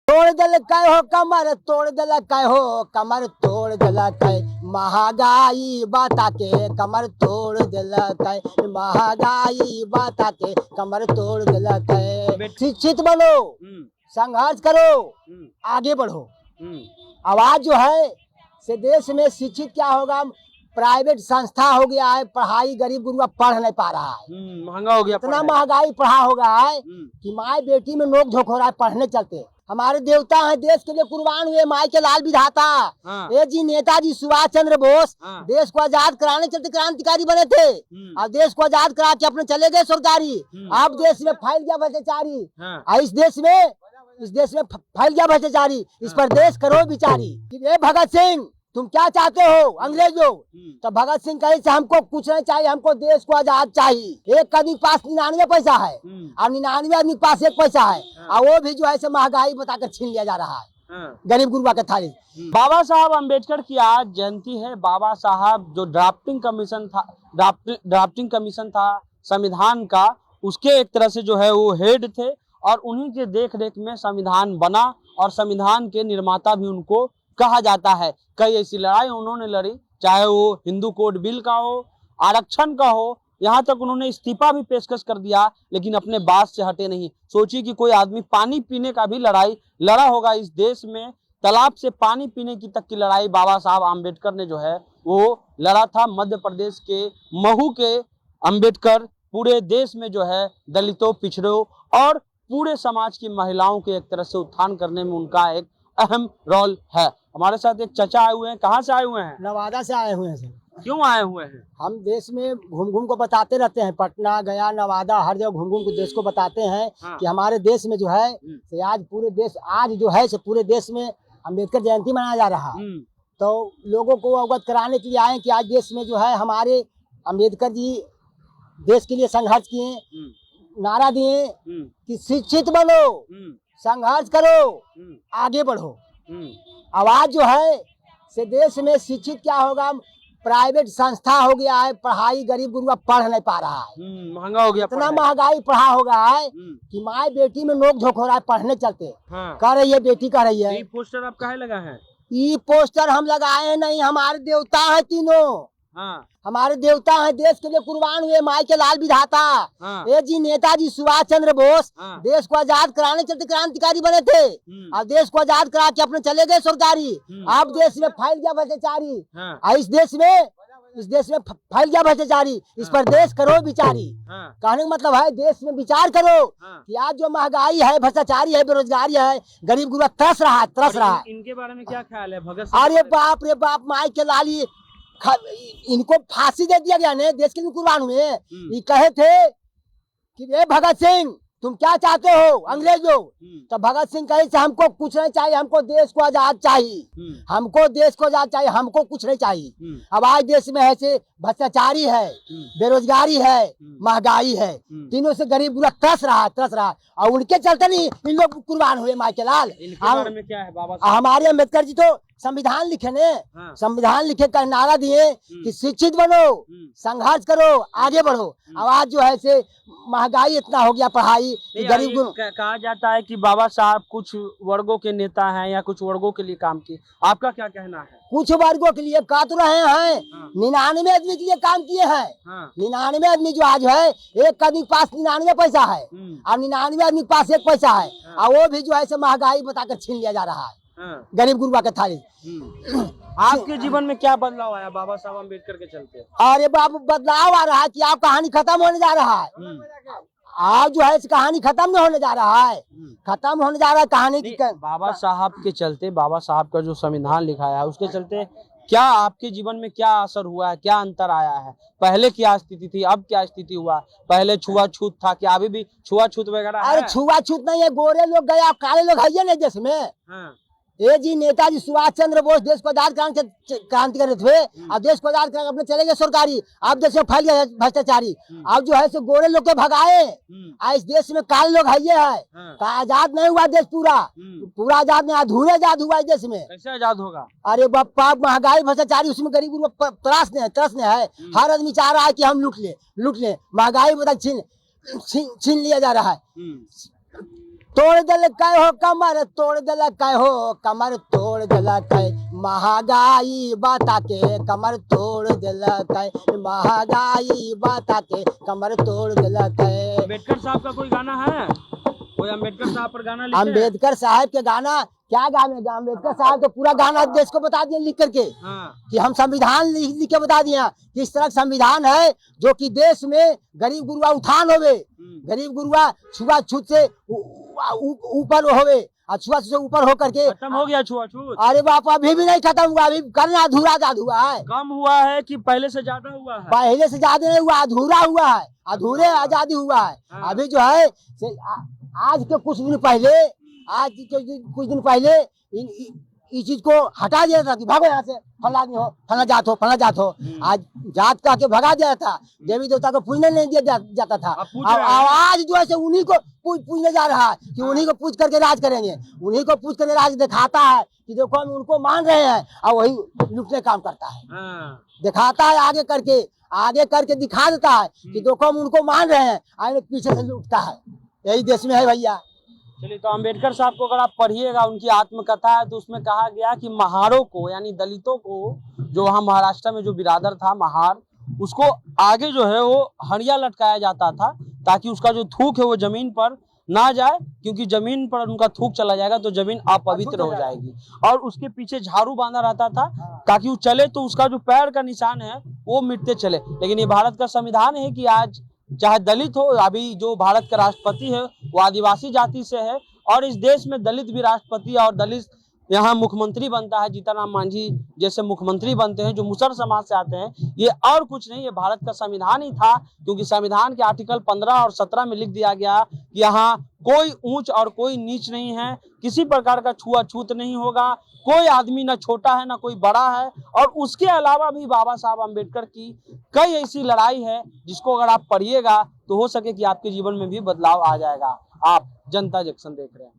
तोड़ दल कै हो कमर तोड़ दल कै हो कमर तोड़ दल कै महगाई बता के कमर तोड़ दल कै महगाई बता के कमर तोड़ दल कै। शिक्षित बनो, संघर्ष करो, आगे बढ़ो। आवाज जो है से देश में शिक्षित क्या होगा, प्राइवेट संस्था हो गया है, पढ़ाई गरीब गुरुआ पढ़ नहीं पा रहा है, महंगा हो गया, इतना महंगाई पढ़ा हो गया है कि माँ बेटी में नोक झोंक हो रहा है पढ़ने चलते। हमारे देवता हैं, देश के लिए कुर्बान हुए, माई के लाल विधाता ये जी नेताजी सुभाष चंद्र बोस देश को आजाद कराने चलते क्रांतिकारी बने थे और देश को आजाद करा के अपने चले गए सरकारी। अब देश में फैल गया भ्रष्टाचारी, इस देश में फैल गया भ्रष्टाचारी, इस पर देश करो विचारी। ये भगत सिंह तुम क्या चाहते हो अंग्रेजों, तो भगत सिंह कहे से हमको कुछ नहीं चाहिए, हमको देश को आजाद चाहिए। एक आदमी के पास 99 पैसा है और 99 आदमी के पास 1 पैसा है और वो भी जो है से महंगाई बताकर छीन लिया जा रहा है गरीब गुरुआ के थाली। बाबा साहब अम्बेडकर की आज जयंती है। बाबा साहब जो ड्राफ्टिंग कमीशन था संविधान का, उसके एक तरह से जो है वो हेड थे और उन्हीं के देख रेख में संविधान बना और संविधान के निर्माता भी उनको कहा जाता है। कई ऐसी लड़ाई उन्होंने लड़ी, चाहे वो हिंदू कोड बिल का हो, आरक्षण का हो, यहाँ तक उन्होंने इस्तीफा भी पेशकश कर दिया, लेकिन अपने बात से हटे नहीं। सोचिए कि कोई आदमी पानी पीने का भी लड़ाई लड़ा होगा इस देश में, तालाब से पानी पीने की तक की लड़ाई बाबा साहब आम्बेडकर ने जो है वो लड़ा था। मध्य प्रदेश के महू के अम्बेडकर पूरे देश में जो है दलितों, पिछड़ों और पूरे समाज की महिलाओं के एक तरह से उत्थान करने में उनका एक अहम रोल है। हमारे साथ एक चाचा आए हुए हैं। कहाँ से आए हुए हैं? नवादा से आए हुए हैं सर। क्यों आए हुए हैं? हम देश में घूम घूम को बताते रहते हैं, पटना गया नवादा हर जगह घूम घूम को देश को बताते हैं कि हमारे देश में जो है से आज पूरे देश आज जो है से पूरे देश में अम्बेडकर जयंती मनाया जा रहा है। तो लोगों को अवगत कराने के लिए आए कि आज देश में जो है हमारे अम्बेडकर जी देश के लिए संघर्ष किए, नारा दिए कि शिक्षित बनो, संघर्ष करो, आगे बढ़ो। आवाज जो है से देश में शिक्षित क्या होगा, प्राइवेट संस्था हो गया है, पढ़ाई गरीब गुरुआ पढ़ नहीं पा रहा है, महंगा हो गया, इतना महंगाई पढ़ा हो गया है कि माँ बेटी में नोक झोंक हो रहा है पढ़ने चलते। कह रही है बेटी कह रही है। ये पोस्टर आप काहे लगा है? ये पोस्टर हम लगाए हैं नहीं, हमारे देवता है तीनों, हमारे देवता हैं, देश के लिए कुर्बान हुए, माई के लाल विधाता ये जी नेताजी सुभाष चंद्र बोस देश को आजाद कराने चलते क्रांतिकारी बने थे और देश को आजाद करा के अपने चले गए सरकारी। अब देश में फैल गया भ्रष्टाचारी और इस देश में फैल गया भ्रष्टाचारी, इस पर देश करो विचारी। कहने का मतलब है देश में विचार करो कि आज जो महंगाई है, भ्रष्टाचारी है, बेरोजगारी है, गरीब गुरुआ तरस रहा है। इनके बारे में क्या ख्याल है भगत? अरे बाप रे बाप, माई के लाली इनको फांसी दे दिया गया ने, देश के लिए कुर्बान हुए। ये कहे थे कि ये भगत सिंह तुम क्या चाहते हो अंग्रेजों, तो भगत सिंह कहे से हमको कुछ नहीं चाहिए, हमको देश को आजाद चाहिए, हमको देश को आजाद चाहिए, हमको कुछ नहीं चाहिए। अब आज देश में ऐसे भ्रष्टाचारी है, बेरोजगारी है, महंगाई है, तीनों से गरीब पूरा तरस रहा है और उनके चलते नहीं इन लोग कुर्बान हुए माई के लाल। में क्या है बाबा? हमारे अम्बेडकर जी तो संविधान लिखे ने, संविधान लिखे का नारा दिए कि शिक्षित बनो, संघर्ष करो, आगे बढ़ो। आवाज जो है से महंगाई इतना हो गया, पढ़ाई गरीब कहा जाता है कि बाबा साहब कुछ वर्गों के नेता हैं या कुछ वर्गों के लिए काम किए, आपका क्या कहना है? कुछ वर्गों के लिए का तो रहे हैं, 99 आदमी के लिए काम किए हैं। 99 आदमी जो आज है, एक आदमी के पास 99 पैसा है और 99 आदमी के पास 1 पैसा है और वो भी जो है से महंगाई बताकर छीन लिया जा रहा है गरीब गुरुआ के थाली। आपके जीवन में क्या बदलाव आया बाबा साहब अम्बेडकर के चलते? अरे बाबू बदलाव आ रहा है कि आप कहानी खत्म होने जा रहा है। आज जो है कहानी खत्म नहीं होने जा रहा है, खत्म होने जा रहा है कहानी की। बाबा साहब के चलते, बाबा साहब का जो संविधान लिखाया है उसके चलते क्या आपके जीवन में क्या असर हुआ है, क्या अंतर आया है? पहले क्या स्थिति थी, अब क्या स्थिति हुआ? पहले छुआछूत था, क्या अभी भी छुआछूत वगैरह? अरे छुआछूत नहीं है, गोरे लोग गए, आप काले लोग है नहीं देश में। ये जी नेताजी सुभाष चंद्र बोस देश को आजाद क्रांति करे थे और देश को आजाद अपने चले गए सरकारी। अब देश में फैल गया भ्रष्टाचारी, अब जो है सो गोरे लोग के भगाए, इस देश में काले लोग है आजाद नहीं हुआ देश, पूरा आजाद नहीं, अधूरे आजाद हुआ इस देश में। कैसे आजाद होगा? अरे बापा, महंगाई भ्रष्टाचारी, उसमें गरीब तरस ने है। हर आदमी चाह रहा है कि हम लूट ले, महंगाई बता छीन लिया जा रहा है। तोड़ दल कै हो कमर तोड़ दल कै हो कमर तोड़ दल कै महंगाई बता के कमर तोड़ दल कै महंगाई बता के कमर तोड़ दल कै। अम्बेडकर साहब का कोई गाना है? कोई अम्बेडकर साहब पर गाना लिखे हैं? अम्बेडकर साहब के गाना क्या गाने, अम्बेडकर साहब तो पूरा गाना देश को बता दिए लिख करके कि हम संविधान लिख के बता दिया कि इस तरह संविधान है जो कि देश में गरीब गुरुआ उत्थान होवे, गरीब गुरुआ छुआछूत से ऊपर होवे, छुआछूत से ऊपर होकर के खत्म हो गया छुआछूत? अरे बाप अभी भी नहीं खत्म हुआ, अभी करना अधूरा हुआ है। कम हुआ है कि पहले से ज्यादा हुआ है? पहले से ज्यादा नहीं हुआ, अधूरा हुआ है, अधूरे आजादी हुआ है। अभी जो है आज के कुछ दिन पहले, आज के कुछ दिन पहले इस चीज को हटा दिया था कि भागो यहाँ से, फला नहीं हो, फला जात हो। आज जात कह के भगा दिया था, देवी देवता को पूजने नहीं दिया जाता था। आज जो है उन्हीं को पूजने जा रहा है कि उन्हीं को पूज करके राज करेंगे, उन्हीं को पूज करके राज दिखाता है कि देखो हम उनको मान रहे हैं, और वही लुटने काम करता है, दिखाता है आगे करके दिखा देता है कि देखो हम उनको मान रहे हैं, आगे पीछे से लूटता है। यही देश में है भैया। चलिए, तो अम्बेडकर साहब को अगर आप पढ़िएगा, उनकी आत्मकथा है, तो उसमें कहा गया कि महारों को यानी दलितों को, जो वहाँ महाराष्ट्र में जो बिरादर था महार, उसको आगे जो है वो हड़िया लटकाया जाता था ताकि उसका जो थूक है वो जमीन पर ना जाए, क्योंकि जमीन पर उनका थूक चला जाएगा तो जमीन अपवित्र हो जाएगी। और उसके पीछे झाड़ू बांधा रहता था ताकि वो चले तो उसका जो पैर का निशान है वो मिटते चले। लेकिन ये भारत का संविधान है कि आज चाहे दलित हो, अभी जो भारत का राष्ट्रपति है वो आदिवासी जाति से है, और इस देश में दलित भी राष्ट्रपति और दलित यहाँ मुख्यमंत्री बनता है। जीतनराम मांझी जैसे मुख्यमंत्री बनते हैं जो मुसर समाज से आते हैं। ये और कुछ नहीं, ये भारत का संविधान ही था, क्योंकि संविधान के आर्टिकल 15 और 17 में लिख दिया गया कि यहाँ कोई ऊंच और कोई नीच नहीं है, किसी प्रकार का छुआछूत नहीं होगा, कोई आदमी ना छोटा है ना कोई बड़ा है। और उसके अलावा भी बाबा साहब अम्बेडकर की कई ऐसी लड़ाई है जिसको अगर आप पढ़िएगा तो हो सके कि आपके जीवन में भी बदलाव आ जाएगा। आप जनता जंक्शन देख रहे हैं।